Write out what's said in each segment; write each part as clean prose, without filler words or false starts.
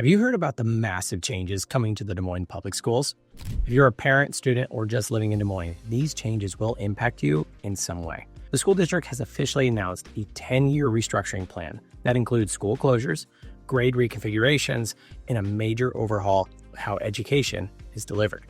Have you heard about the massive changes coming to the Des Moines public schools? If you're a parent, student, or just living in Des Moines, these changes will impact you in some way. The school district has officially announced a 10-year restructuring plan that includes school closures, grade reconfigurations, and a major overhaul of how education is delivered.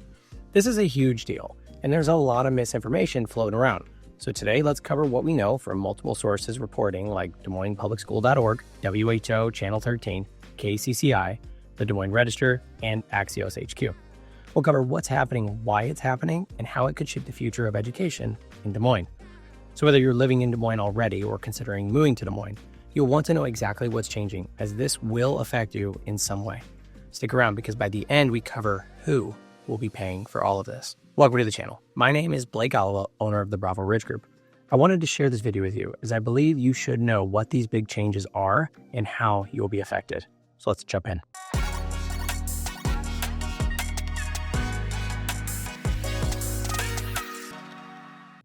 This is a huge deal, and there's a lot of misinformation floating around. So today, let's cover what we know from multiple sources reporting like DesMoinesPublicSchool.org, WHO Channel 13, KCCI, the Des Moines Register, and Axios HQ. We'll cover what's happening, why it's happening, and how it could shape the future of education in Des Moines. So whether you're living in Des Moines already or considering moving to Des Moines, you'll want to know exactly what's changing, as this will affect you in some way. Stick around because by the end, we cover who will be paying for all of this. Welcome to the channel. My name is Blake Alewelt, owner of the Bravo Ridge Group. I wanted to share this video with you as I believe you should know what these big changes are and how you'll be affected. So let's jump in.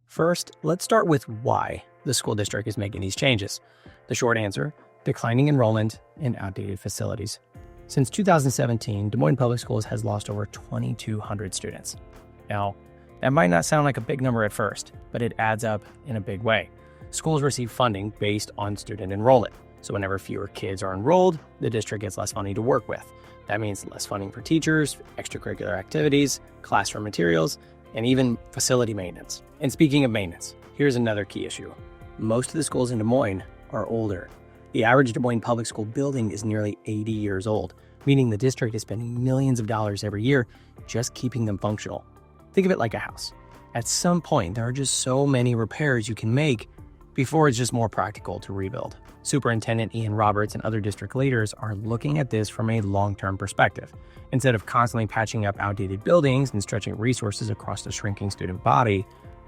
First, let's start with why the school district is making these changes. The short answer, declining enrollment and outdated facilities. Since 2017, Des Moines Public Schools has lost over 2,200 students. Now, that might not sound like a big number at first, but it adds up in a big way. Schools receive funding based on student enrollment. So whenever fewer kids are enrolled, the district gets less money to work with. That means less funding for teachers, extracurricular activities, classroom materials, and even facility maintenance. And speaking of maintenance, here's another key issue. Most of the schools in Des Moines are older. The average Des Moines public school building is nearly 80 years old, meaning the district is spending millions of dollars every year just keeping them functional. Think of it like a house. At some point, there are just so many repairs you can make before it's just more practical to rebuild. Superintendent Ian Roberts and other district leaders are looking at this from a long-term perspective. Instead of constantly patching up outdated buildings and stretching resources across the shrinking student body,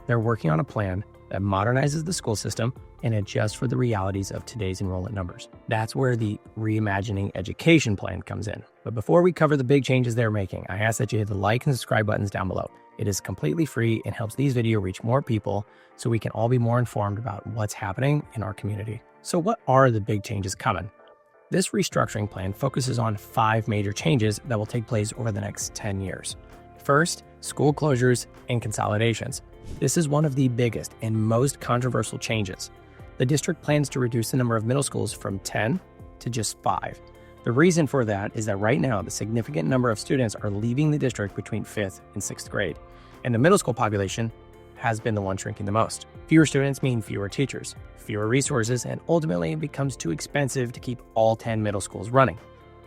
they're working on a plan that modernizes the school system and adjusts for the realities of today's enrollment numbers. That's where the Reimagining Education plan comes in. But before we cover the big changes they're making, I ask that you hit the like and subscribe buttons down below. It is completely free and helps these videos reach more people so we can all be more informed about what's happening in our community. So what are the big changes coming? This restructuring plan focuses on 5 major changes that will take place over the next 10 years. First, school closures and consolidations. This is one of the biggest and most controversial changes. The district plans to reduce the number of middle schools from 10 to just 5. The reason for that is that right now, the significant number of students are leaving the district between 5th and 6th grade, and the middle school population has been the one shrinking the most. Fewer students mean fewer teachers, fewer resources, and ultimately it becomes too expensive to keep all 10 middle schools running.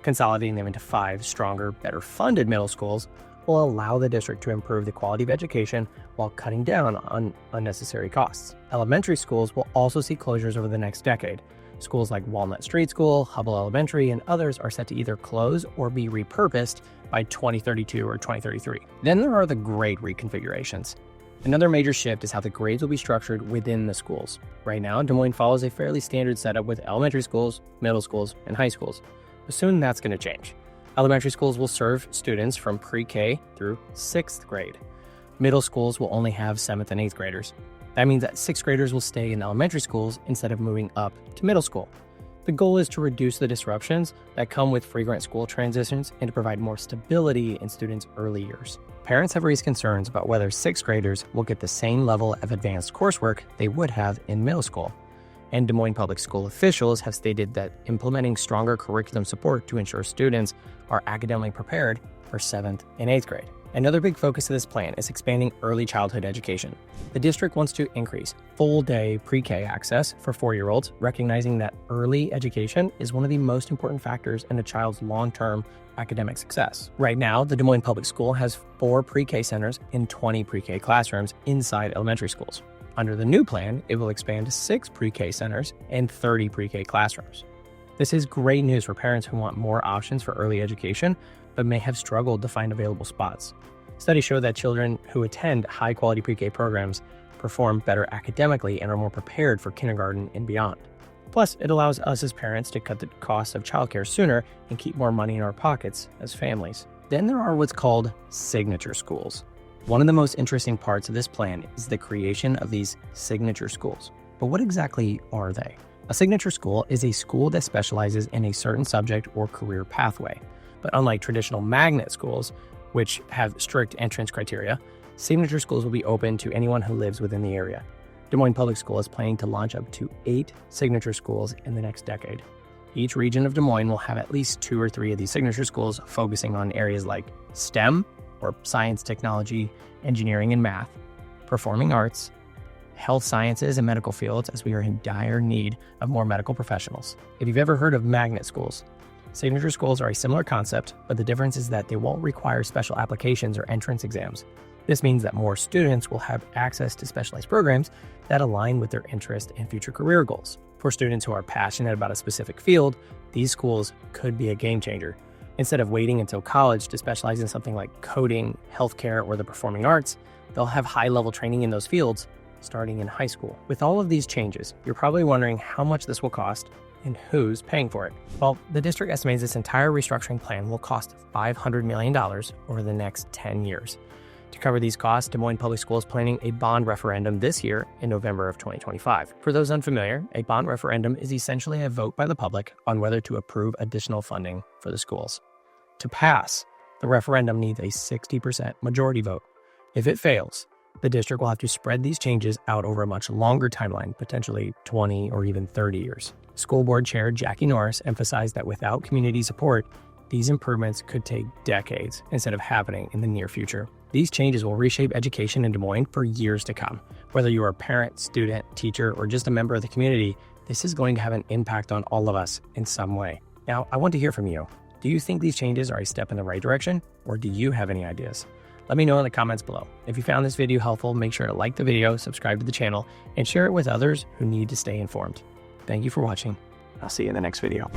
Consolidating them into 5 stronger, better funded middle schools will allow the district to improve the quality of education while cutting down on unnecessary costs. Elementary schools will also see closures over the next decade. Schools like Walnut Street School, Hubbell Elementary, and others are set to either close or be repurposed by 2032 or 2033. Then there are the grade reconfigurations. Another major shift is how the grades will be structured within the schools. Right now, Des Moines follows a fairly standard setup with elementary schools, middle schools, and high schools. But soon that's going to change. Elementary schools will serve students from pre-K through 6th grade. Middle schools will only have 7th and 8th graders. That means that 6th graders will stay in elementary schools instead of moving up to middle school. The goal is to reduce the disruptions that come with frequent school transitions and to provide more stability in students' early years. Parents have raised concerns about whether 6th graders will get the same level of advanced coursework they would have in middle school. And Des Moines Public School officials have stated that implementing stronger curriculum support to ensure students are academically prepared for 7th and 8th grade. Another big focus of this plan is expanding early childhood education. The district wants to increase full-day pre-K access for 4-year-olds, recognizing that early education is one of the most important factors in a child's long-term academic success. Right now, the Des Moines Public School has 4 pre-K centers and 20 pre-K classrooms inside elementary schools. Under the new plan, it will expand to 6 pre-K centers and 30 pre-K classrooms. This is great news for parents who want more options for early education, but may have struggled to find available spots. Studies show that children who attend high-quality pre-K programs perform better academically and are more prepared for kindergarten and beyond. Plus, it allows us as parents to cut the cost of childcare sooner and keep more money in our pockets as families. Then there are what's called signature schools. One of the most interesting parts of this plan is the creation of these signature schools. But what exactly are they? A signature school is a school that specializes in a certain subject or career pathway. But unlike traditional magnet schools, which have strict entrance criteria, signature schools will be open to anyone who lives within the area. Des Moines Public School is planning to launch up to 8 signature schools in the next decade. Each region of Des Moines will have at least 2 or 3 of these signature schools focusing on areas like STEM, or science, technology, engineering, and math, performing arts, health sciences, and medical fields, as we are in dire need of more medical professionals. If you've ever heard of magnet schools, signature schools are a similar concept, but the difference is that they won't require special applications or entrance exams. This means that more students will have access to specialized programs that align with their interest and future career goals. For students who are passionate about a specific field, these schools could be a game changer. Instead of waiting until college to specialize in something like coding, healthcare, or the performing arts, they'll have high-level training in those fields starting in high school. With all of these changes, you're probably wondering how much this will cost and who's paying for it. Well, the district estimates this entire restructuring plan will cost $500 million over the next 10 years. To cover these costs, Des Moines Public Schools is planning a bond referendum this year in November of 2025. For those unfamiliar, a bond referendum is essentially a vote by the public on whether to approve additional funding for the schools. To pass, the referendum needs a 60% majority vote. If it fails, the district will have to spread these changes out over a much longer timeline, potentially 20 or even 30 years. School Board Chair Jackie Norris emphasized that without community support, these improvements could take decades instead of happening in the near future. These changes will reshape education in Des Moines for years to come. Whether you are a parent, student, teacher, or just a member of the community, this is going to have an impact on all of us in some way. Now, I want to hear from you. Do you think these changes are a step in the right direction, or do you have any ideas? Let me know in the comments below. If you found this video helpful, make sure to like the video, subscribe to the channel, and share it with others who need to stay informed. Thank you for watching. I'll see you in the next video.